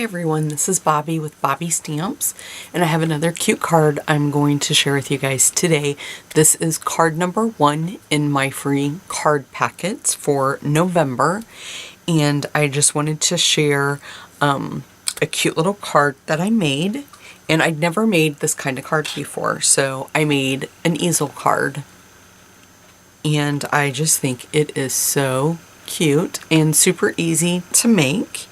everyone, this is Bobby with Bobby Stamps, and I have another cute card I'm going to share with you guys today. This is card number 1 in my free card packets for November, and I just wanted to share a cute little card that I made, and I'd never made this kind of card before, so I made an easel card, and I just think it is so cute and super easy to make.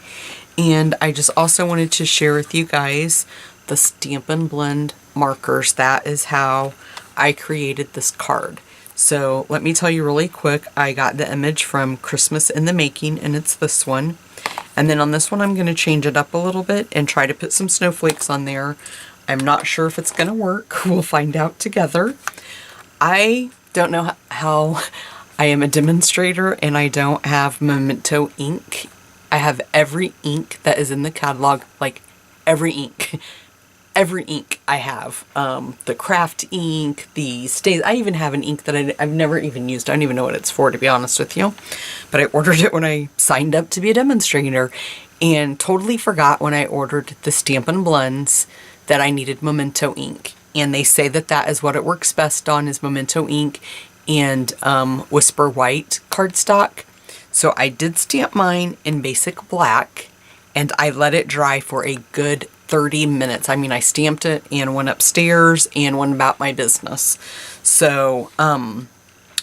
And I just also wanted to share with you guys the Stampin' Blend markers. That is how I created this card. So let me tell you really quick, I got the image from Christmas in the Making, and it's this one. And then on this one I'm going to change it up a little bit and try to put some snowflakes on there. I'm not sure if it's going to work. We'll find out together. I don't know how I am a demonstrator and I don't have Memento ink. I have every ink that is in the catalog, like every ink. Every ink I have. The craft ink, the stays. I even have an ink that I've never even used. I don't even know what it's for, to be honest with you. But I ordered it when I signed up to be a demonstrator and totally forgot when I ordered the Stampin' Blends that I needed Memento ink. And they say that that is what it works best on, is Memento ink and Whisper White cardstock. So I did stamp mine in basic black and I let it dry for a good 30 minutes. I mean, I stamped it and went upstairs and went about my business. So, and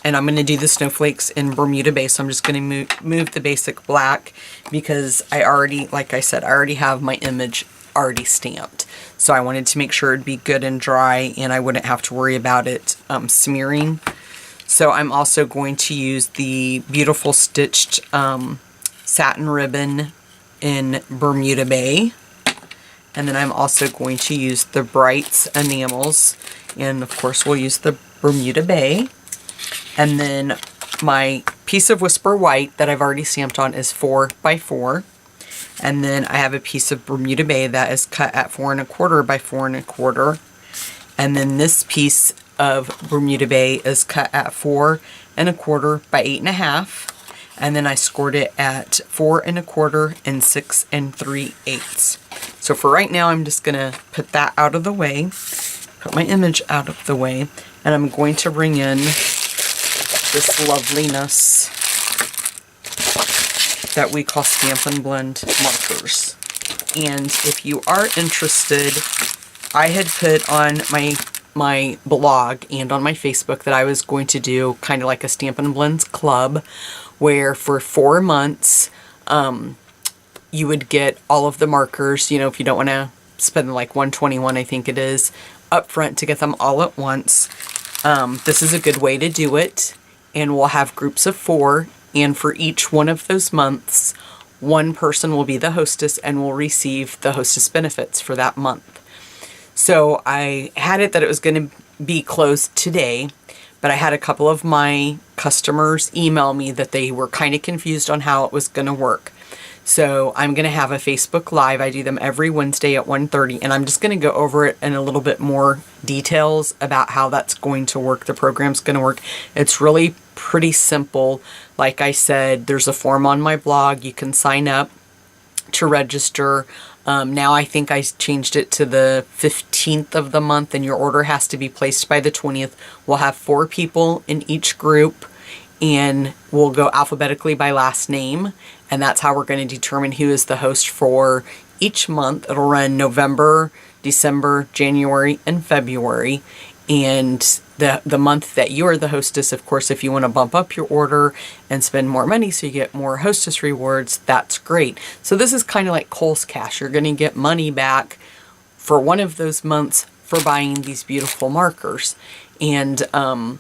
I'm going to do the snowflakes in Bermuda Bay. So I'm just going to move the basic black because I already, like I said, I already have my image already stamped. So I wanted to make sure it'd be good and dry and I wouldn't have to worry about it smearing. So I'm also going to use the beautiful stitched satin ribbon in Bermuda Bay. And then I'm also going to use the Brights enamels. And of course we'll use the Bermuda Bay. And then my piece of Whisper White that I've already stamped on is 4x4. And then I have a piece of Bermuda Bay that is cut at 4 1/4 by 4 1/4. And then this piece of Bermuda Bay is cut at 4 1/4 by 8 1/2, and then I scored it at 4 1/4 and 6 3/8. So for right now I'm just gonna put that out of the way, put my image out of the way, and I'm going to bring in this loveliness that we call Stampin' Blend markers. And if you are interested, I had put on my blog and on my Facebook that I was going to do kind of like a Stampin' Blends club where for 4 months you would get all of the markers, you know, if you don't want to spend like $121 I think it is up front to get them all at once. This is a good way to do it, and we'll have groups of 4, and for each one of those months one person will be the hostess and will receive the hostess benefits for that month. So I had it that it was going to be closed today, but I had a couple of my customers email me that they were kind of confused on how it was going to work. So I'm going to have a Facebook Live. I do them every Wednesday at 1:30, and I'm just going to go over it in a little bit more details about how that's going to work, the program's going to work. It's really pretty simple. Like I said, there's a form on my blog. You can sign up to register. Now I think I changed it to the 15th of the month, and your order has to be placed by the 20th. We'll have 4 people in each group, and we'll go alphabetically by last name, and that's how we're going to determine who is the host for each month. It'll run November, December, January, and February. And the month that you're the hostess, of course, if you want to bump up your order and spend more money so you get more hostess rewards, that's great. So this is kind of like Kohl's Cash. You're going to get money back for one of those months for buying these beautiful markers. And I'm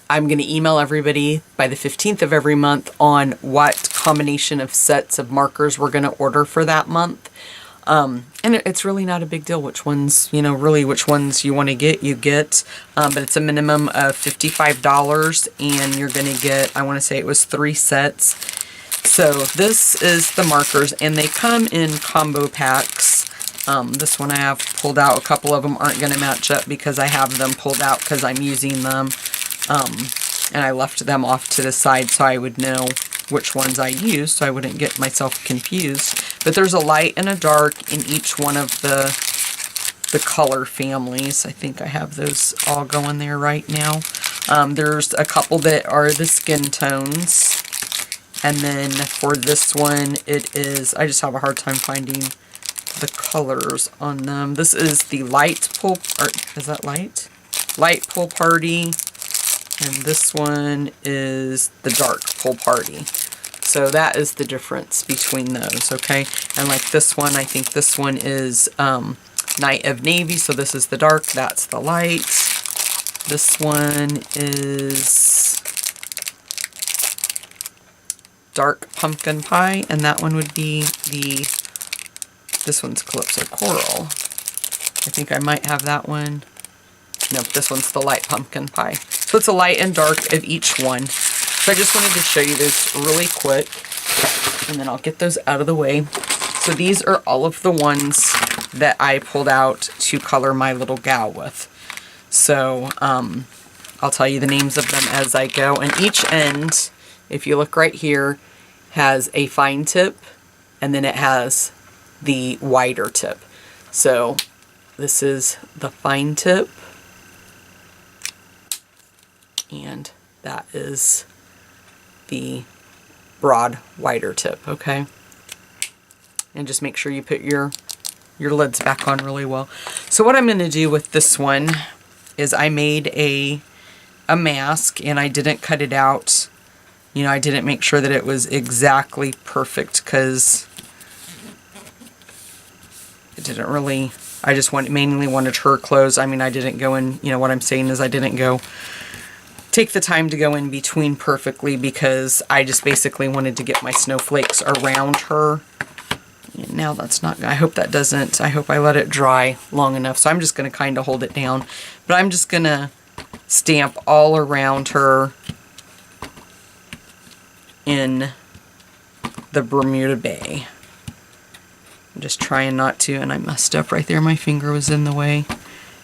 going to email everybody by the 15th of every month on what combination of sets of markers we're going to order for that month. And it's really not a big deal which ones, you know, really which ones you want to get, you get. But it's a minimum of $55, and you're going to get, I want to say it was 3 sets. So this is the markers, and they come in combo packs. This one I have pulled out. A couple of them aren't going to match up because I have them pulled out because I'm using them. And I left them off to the side so I would know which ones I used so I wouldn't get myself confused. But there's a light and a dark in each one of the color families. I think I have those all going there right now. There's a couple that are the skin tones. And then for this one, it is, I just have a hard time finding the colors on them. This is the light pool, or is that light? Light Pool Party. And this one is the dark Pool Party. So that is the difference between those, okay? And like this one, I think this one is Night of Navy. So this is the dark, that's the light. This one is Dark Pumpkin Pie, and that one would be this one's Calypso Coral. I think I might have that one. Nope, this one's the Light Pumpkin Pie. So it's a light and dark of each one. So I just wanted to show you this really quick, and then I'll get those out of the way. So these are all of the ones that I pulled out to color my little gal with. So I'll tell you the names of them as I go. And each end, if you look right here, has a fine tip, and then it has the wider tip. So this is the fine tip, and that is the broad, wider tip, okay? And just make sure you put your lids back on really well. So what I'm going to do with this one is I made a mask, and I didn't cut it out. You know, I didn't make sure that it was exactly perfect because it didn't really, I just mainly wanted her clothes. I mean, I didn't go in, you know, what I'm saying is I didn't go take the time to go in between perfectly because I just basically wanted to get my snowflakes around her. And now that's not, I hope that doesn't, I hope I let it dry long enough. So I'm just going to kind of hold it down, but I'm just going to stamp all around her in the Bermuda Bay. I'm just trying not to, and I messed up right there. My finger was in the way.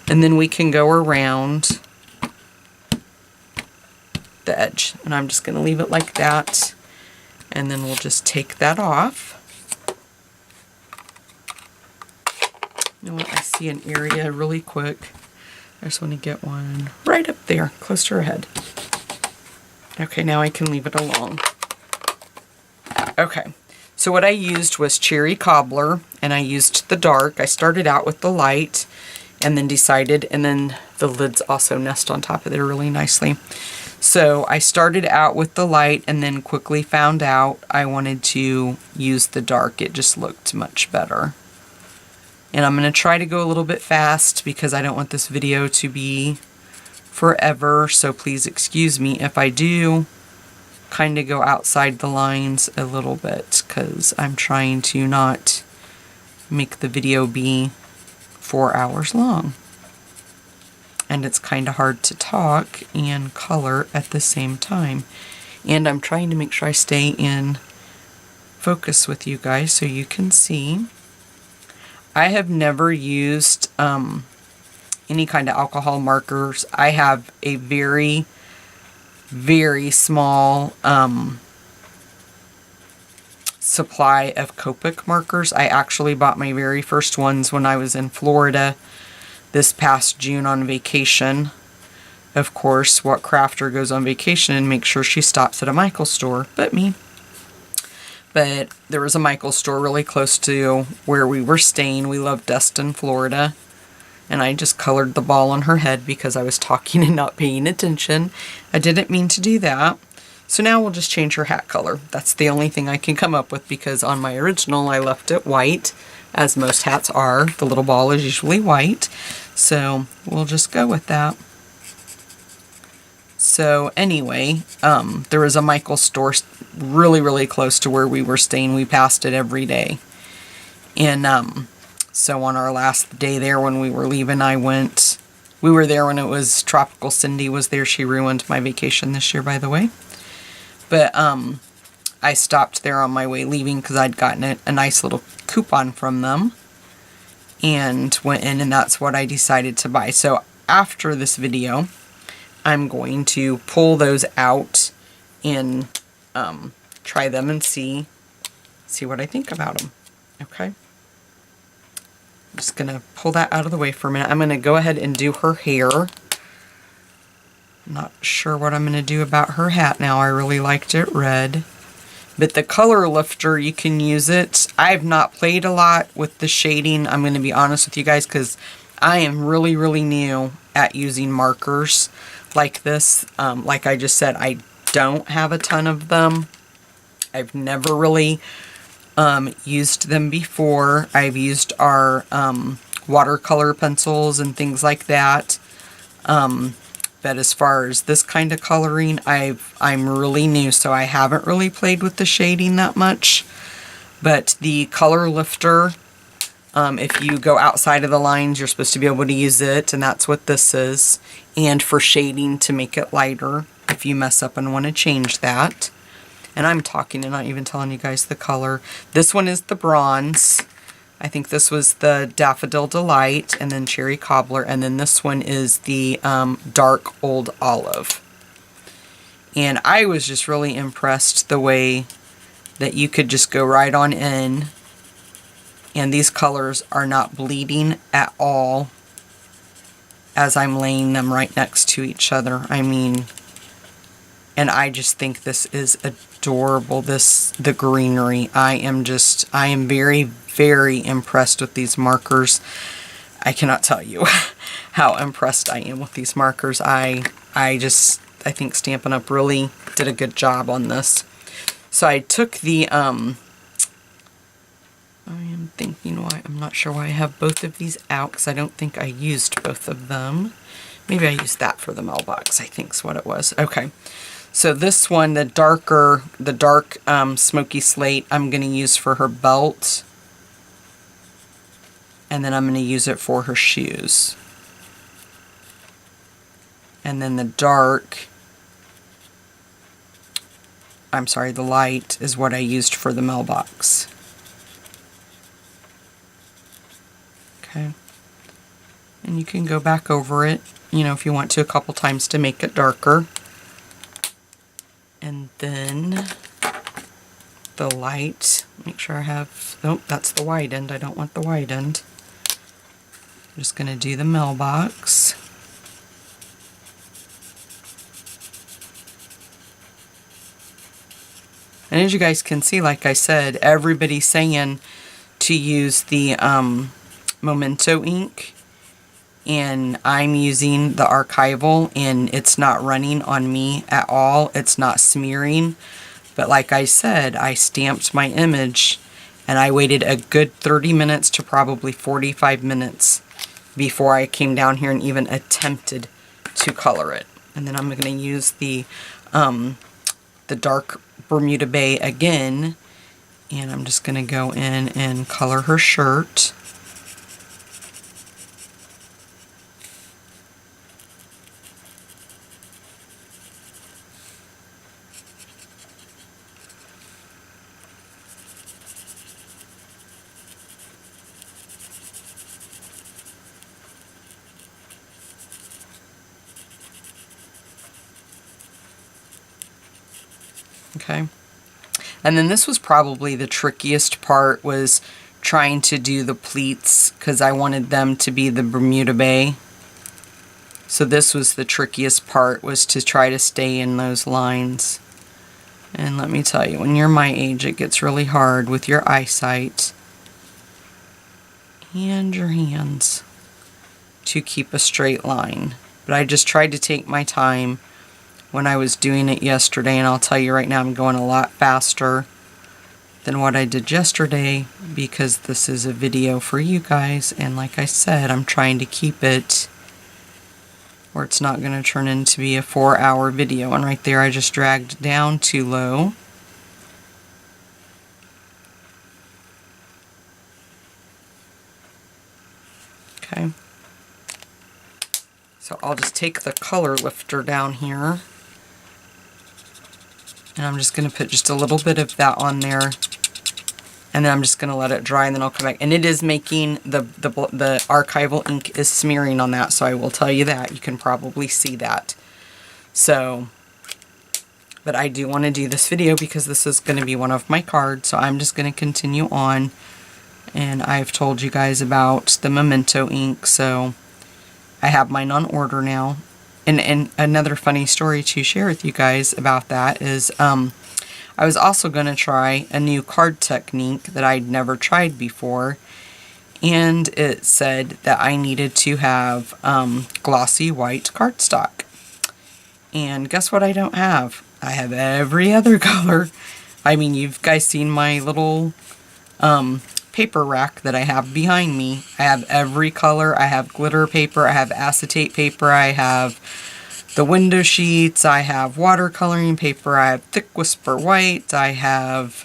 And then we can go around the edge, and I'm just going to leave it like that, and then we'll just take that off. You know what, I see an area really quick. I just want to get one right up there, close to her head. Okay, now I can leave it alone. Okay, so what I used was Cherry Cobbler, and I used the dark. I started out with the light, and then decided, and then the lids also nest on top of there really nicely. So I started out with the light and then quickly found out I wanted to use the dark. It just looked much better. And I'm going to try to go a little bit fast because I don't want this video to be forever. So please excuse me if I do kind of go outside the lines a little bit because I'm trying to not make the video be 4 hours long. And it's kind of hard to talk and color at the same time. And I'm trying to make sure I stay in focus with you guys so you can see. I have never used any kind of alcohol markers. I have a very, very small supply of Copic markers. I actually bought my very first ones when I was in Florida this past June on vacation. Of course, what crafter goes on vacation and makes sure she stops at a Michaels store but me? But there was a Michaels store really close to where we were staying. We love Destin, Florida. And I just colored the ball on her head because I was talking and not paying attention. I didn't mean to do that. So now we'll just change her hat color. That's the only thing I can come up with because on my original I left it white, as most hats are. The little ball is usually white. So we'll just go with that. So anyway, there was a Michaels store really, really close to where we were staying. We passed it every day. And so on our last day there when we were leaving, we were there when it was Tropical Cindy was there. She ruined my vacation this year, by the way. But I stopped there on my way leaving because I'd gotten a nice little coupon from them. And went in, and that's what I decided to buy. So after this video, I'm going to pull those out and try them and see what I think about them. Okay. I'm just going to pull that out of the way for a minute. I'm going to go ahead and do her hair. I'm not sure what I'm going to do about her hat now. I really liked it red. But the color lifter, you can use it. I've not played a lot with the shading. I'm going to be honest with you guys because I am really, really new at using markers like this. Like I just said, I don't have a ton of them. I've never really used them before. I've used our watercolor pencils and things like that. But as far as this kind of coloring, I'm really new, so I haven't really played with the shading that much. But the color lifter, if you go outside of the lines, you're supposed to be able to use it, and that's what this is. And for shading to make it lighter, if you mess up and want to change that. And I'm talking and not even telling you guys the color. This one is the bronze. I think this was the Daffodil Delight, and then Cherry Cobbler, and then this one is the Dark Old Olive. And I was just really impressed the way that you could just go right on in, and these colors are not bleeding at all as I'm laying them right next to each other. I mean, and I just think this is adorable, the greenery. I am very, very impressed with these markers. I cannot tell you how impressed I am with these markers. I think Stampin' Up! Really did a good job on this. So I took the, I am thinking why, I'm not sure why I have both of these out, because I don't think I used both of them. Maybe I used that for the mailbox, I think is what it was. Okay. So this one, the dark smoky slate, I'm going to use for her belt. And then I'm going to use it for her shoes. And then the light is what I used for the mailbox. Okay. And you can go back over it, you know, if you want to, a couple times to make it darker. And then the light, make sure I have, nope, that's the wide end. I don't want the wide end. I'm just going to do the mailbox. And as you guys can see, like I said, everybody's saying to use the Memento ink. And I'm using the archival, and it's not running on me at all. It's not smearing. But like I said, I stamped my image, and I waited a good 30 minutes to probably 45 minutes before I came down here and even attempted to color it. And then I'm going to use the dark Bermuda Bay again, and I'm just going to go in and color her shirt. Okay, and then this was probably the trickiest part, was trying to do the pleats, because I wanted them to be the Bermuda Bay. So this was the trickiest part, was to try to stay in those lines. And let me tell you, when you're my age, it gets really hard with your eyesight and your hands to keep a straight line. But I just tried to take my time when I was doing it yesterday, and I'll tell you right now, I'm going a lot faster than what I did yesterday, because this is a video for you guys, and like I said, I'm trying to keep it where it's not going to turn into be a 4-hour video. And right there, I just dragged down too low. Okay. So I'll just take the color lifter down here, and I'm just going to put just a little bit of that on there, and then I'm just going to let it dry, and then I'll come back. And it is making, the archival ink is smearing on that, so I will tell you that. You can probably see that. So, but I do want to do this video because this is going to be one of my cards, so I'm just going to continue on And I've told you guys about the Memento ink, so I have mine on order now. And another funny story to share with you guys about that is I was also going to try a new card technique that I'd never tried before. And it said that I needed to have glossy white cardstock. And guess what I don't have? I have every other color. I mean, you've guys seen my little paper rack that I have behind me. I have every color. I have glitter paper. I have acetate paper. I have the window sheets. I have watercoloring paper. I have thick whisper white. I have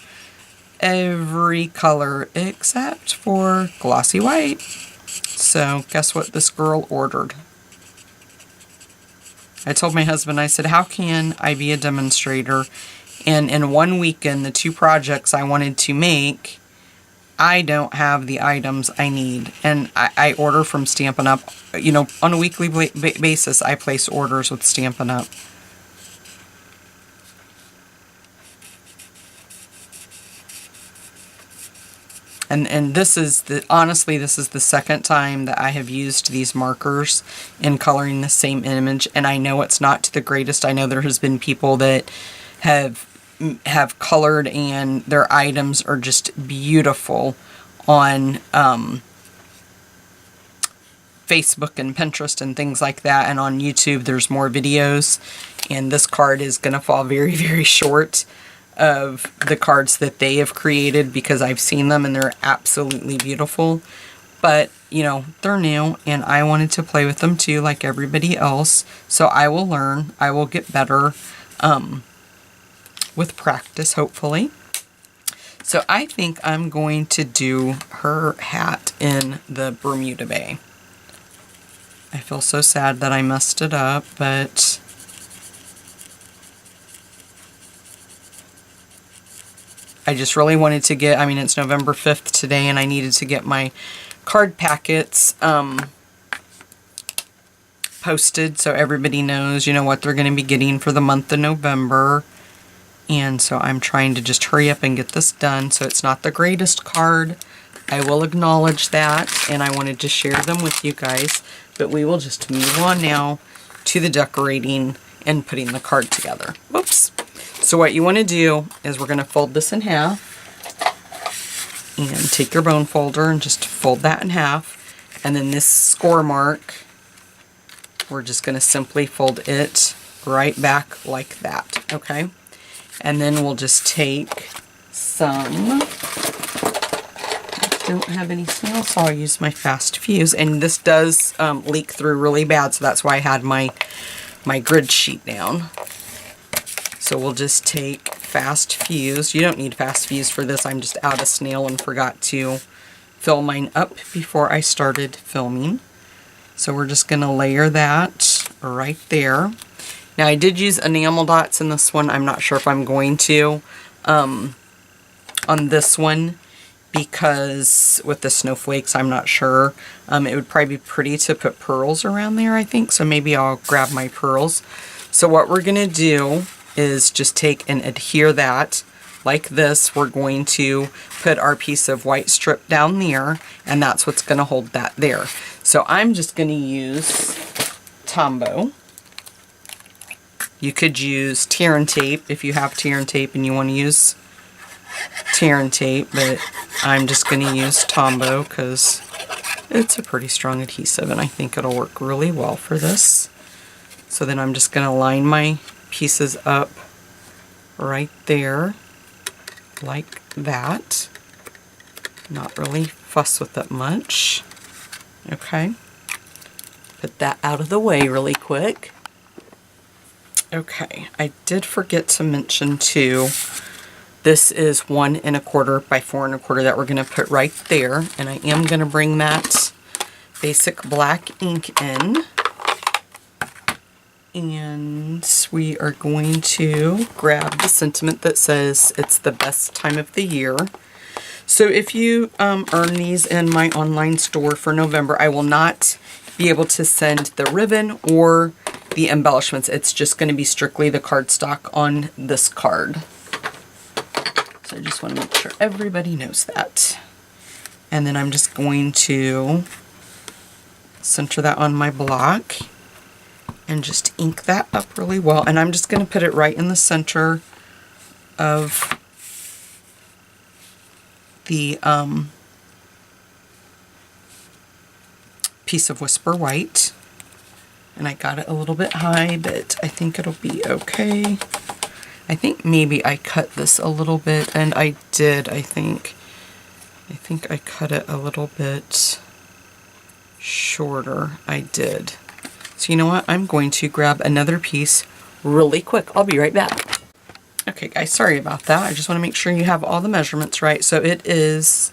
every color except for glossy white. So guess what this girl ordered? I told my husband, I said, how can I be a demonstrator and in one weekend, the 2 projects I wanted to make, I don't have the items I need. And I order from Stampin' Up. You know, on a weekly basis, I place orders with Stampin' Up. And this is honestly, this is the second time that I have used these markers in coloring the same image, and I know it's not to the greatest. I know there has been people that have colored and their items are just beautiful on Facebook and Pinterest and things like that, and on YouTube there's more videos, and this card is going to fall very, very short of the cards that they have created because I've seen them and they're absolutely beautiful. But, you know, they're new and I wanted to play with them too like everybody else. So I will learn. I will get better with practice, hopefully. So I think I'm going to do her hat in the Bermuda Bay. I feel so sad that I messed it up, but I just really wanted to get, I mean, it's November 5th today, and I needed to get my card packets posted so everybody knows, you know, what they're going to be getting for the month of November. And so I'm trying to just hurry up and get this done. So it's not the greatest card. I will acknowledge that, and I wanted to share them with you guys. But we will just move on now to the decorating and putting the card together. Whoops. So what you want to do is we're going to fold this in half and take your bone folder and just fold that in half. And then this score mark, we're just going to simply fold it right back like that, okay? And then we'll just take some, I don't have any snail, so I'll use my Fast Fuse. And this does leak through really bad, so that's why I had my grid sheet down. So we'll just take Fast Fuse. You don't need Fast Fuse for this. I'm just out of snail and forgot to fill mine up before I started filming. So we're just going to layer that right there. Now I did use enamel dots in this one. I'm not sure if I'm going to on this one because with the snowflakes, I'm not sure. It would probably be pretty to put pearls around there, I think. So maybe I'll grab my pearls. So what we're going to do is just take and adhere that like this. We're going to put our piece of white strip down there, and that's what's going to hold that there. So I'm just going to use Tombow. You could use tear and tape if you have tear and tape and you want to use tear and tape, but I'm just going to use Tombow because it's a pretty strong adhesive and I think it'll work really well for this. So then I'm just going to line my pieces up right there like that. Not really fuss with it much. Okay. Put that out of the way really quick. Okay, I did forget to mention too, this is 1 1/4 by 4 1/4 that we're going to put right there, and I am going to bring that basic black ink in. And we are going to grab the sentiment that says it's the best time of the year. So if you earn these in my online store for November, I will not be able to send the ribbon or the embellishments. It's just going to be strictly the cardstock on this card. So I just want to make sure everybody knows that. And then I'm just going to center that on my block and just ink that up really well. And I'm just going to put it right in the center of the piece of Whisper White. And I got it a little bit high, but I think it'll be okay. I think maybe I cut this a little bit, and I did, I think I cut it a little bit shorter. I did. So you know what? I'm going to grab another piece really quick. I'll be right back. Okay guys, sorry about that. I just want to make sure you have all the measurements right. So it is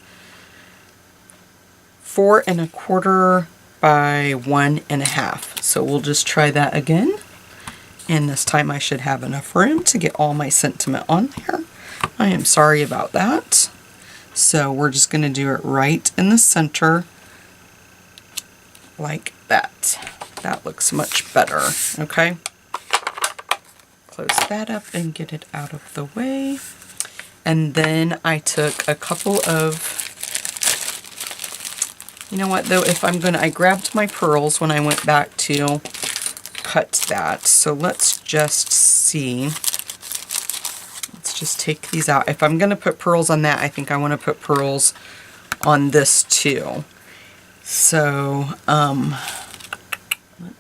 4 1/4 by 1 1/2. So we'll just try that again. And this time I should have enough room to get all my sentiment on there. I am sorry about that. So we're just going to do it right in the center like that. That looks much better. Okay. Close that up and get it out of the way. And then I took a couple of, you know what though, I grabbed my pearls when I went back to cut that. So let's just see. Let's just take these out. If I'm going to put pearls on that, I think I want to put pearls on this too. So, let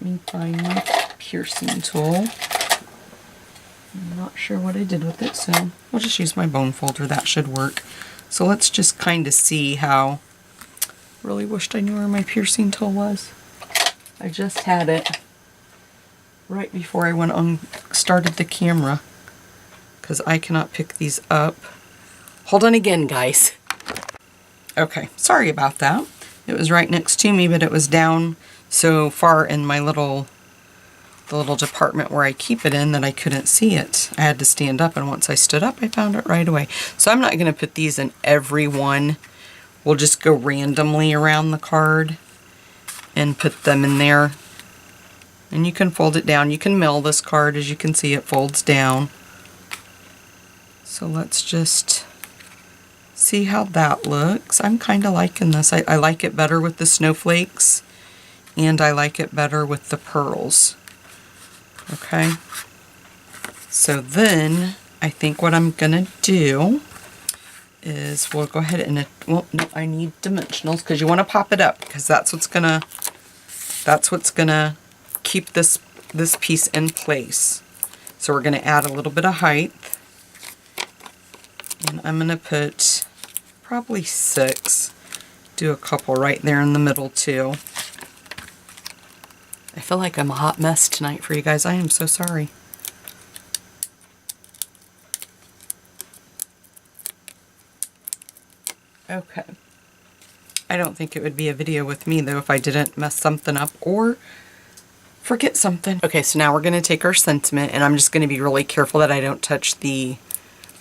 me find my piercing tool. I'm not sure what I did with it, so I'll just use my bone folder. That should work. So let's just kind of see how. Really wished I knew where my piercing tool was. I just had it right before I went on, started the camera, because I cannot pick these up. Hold on again, guys. Okay, sorry about that. It was right next to me, but it was down so far in my the little department where I keep it in that I couldn't see it. I had to stand up, and once I stood up, I found it right away. So I'm not going to put these in every one. We'll just go randomly around the card and put them in there. And you can fold it down. You can mill this card. As you can see, it folds down. So let's just see how that looks. I'm kind of liking this. I like it better with the snowflakes, and I like it better with the pearls. Okay. So then I think what I'm going to do is we'll go ahead and, well, no, I need dimensionals, because you want to pop it up, because that's what's gonna keep this piece in place. So we're going to add a little bit of height, and I'm going to put probably 6. Do a couple right there in the middle too. I feel like I'm a hot mess tonight for you guys. I am so sorry. Okay. I don't think it would be a video with me though if I didn't mess something up or forget something. Okay, so now we're going to take our sentiment, and I'm just going to be really careful that I don't touch the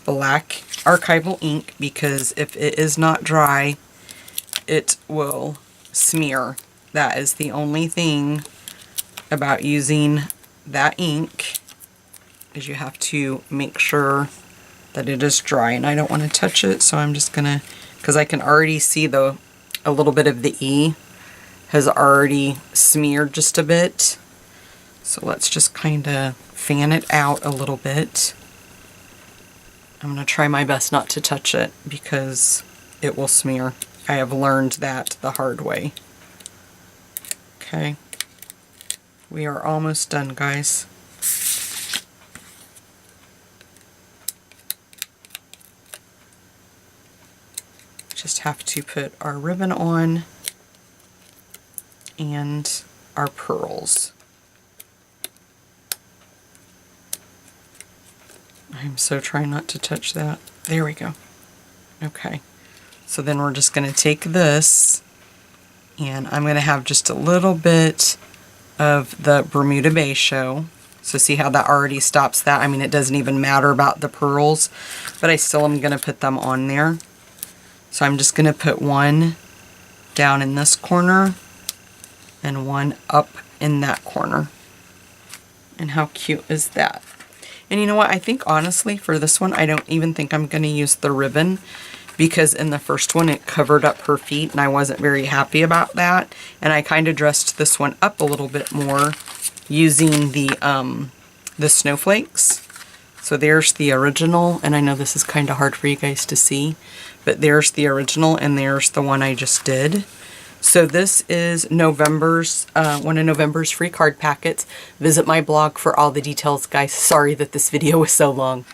black archival ink, because if it is not dry, it will smear. That is the only thing about using that ink, is you have to make sure that it is dry, and I don't want to touch it, so I'm just going to, because I can already see a little bit of the E has already smeared just a bit. So let's just kind of fan it out a little bit. I'm going to try my best not to touch it because it will smear. I have learned that the hard way. Okay. We are almost done, guys. Just have to put our ribbon on and our pearls. I'm so trying not to touch that. There we go. Okay. So then we're just going to take this, and I'm going to have just a little bit of the Bermuda Bay Show. So see how that already stops that? I mean, it doesn't even matter about the pearls, but I still am going to put them on there. So I'm just going to put one down in this corner and one up in that corner. And how cute is that? And you know what? I think honestly for this one, I don't even think I'm going to use the ribbon, because in the first one it covered up her feet and I wasn't very happy about that. And I kind of dressed this one up a little bit more using the snowflakes. So there's the original, and I know this is kind of hard for you guys to see, but there's the original and there's the one I just did. So this is November's, one of November's free card packets. Visit my blog for all the details, guys. Sorry that this video was so long.